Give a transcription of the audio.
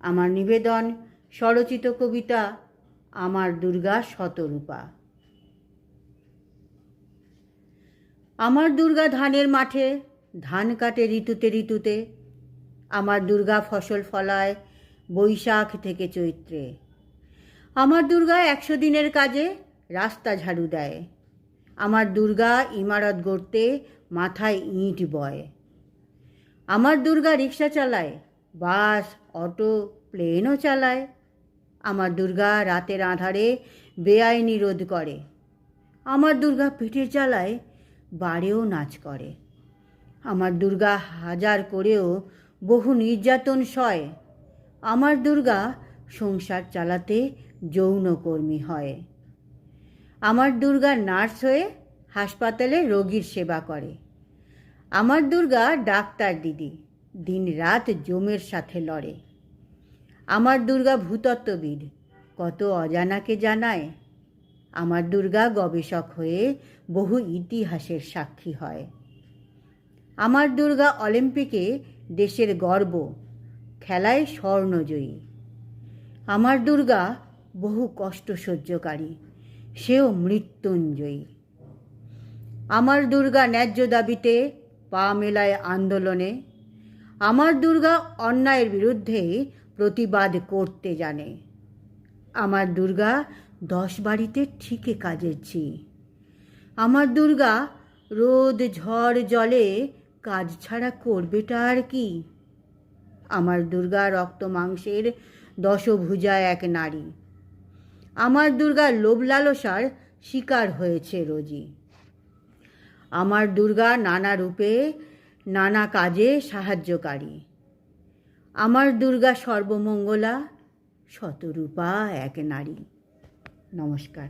আমার নিবেদন স্বরচিত কবিতা আমার দুর্গা শতরূপা। আমার দুর্গা ধানের মাঠে ধান কাটে ঋতুতে ঋতুতে। আমার দুর্গা ফসল ফলায় বৈশাখ থেকে চৈত্রে। আমার দুর্গা 100 দিনের কাজে রাস্তা ঝাড়ু দেয়। আমার দুর্গা ইমারত গড়তে মাথায় ইঁট বয়। আমার দুর্গা রিক্সা চালায়, বাস, অটো, প্লেনও চালায়। আমার দুর্গা রাতের আঁধারে বেআইনি রোধ করে। আমার দুর্গা পেটের জ্বালায় বাড়েও নাচ করে। আমার দুর্গা হাজার করেও বহু নির্যাতন সয়। আমার দুর্গা সংসার চালাতে যৌনকর্মী হয়। আমার দুর্গা নার্স হয়ে হাসপাতালে রোগীর সেবা করে। আমার দুর্গা ডাক্তার দিদি, দিন রাত জমের সাথে লড়ে। আমার দুর্গা ভূতত্ত্ববিদ, কত অজানাকে জানায়। আমার দুর্গা গবেষক হয়ে বহু ইতিহাসের সাক্ষী হয়। আমার দুর্গা অলিম্পিকে দেশের গর্ব, খেলায় স্বর্ণজয়ী। আমার দুর্গা বহু কষ্ট সহ্যকারী, সেও মৃত্যুঞ্জয়ী। আমার দুর্গা ন্যায্য দাবিতে পা মেলায় আন্দোলনে। আমার দুর্গা অন্যায়ের বিরুদ্ধে প্রতিবাদ করতে জানে। আমার দুর্গা 10 বাড়িতে ঠিকে কাজের ঝি। আমার দুর্গা রোদ ঝড় জলে কাজ ছাড়া করবেটা আর কি। আমার দুর্গা রক্ত মাংসের 10 ভুজা এক নারী। আমার দুর্গা লোভ লালসার শিকার হয়েছে রোজই। আমার দুর্গা নানা রূপে নানা কাজে সাহায্যকারী। আমার দুর্গা সর্বমঙ্গলা, শতরূপা এক নারী। নমস্কার।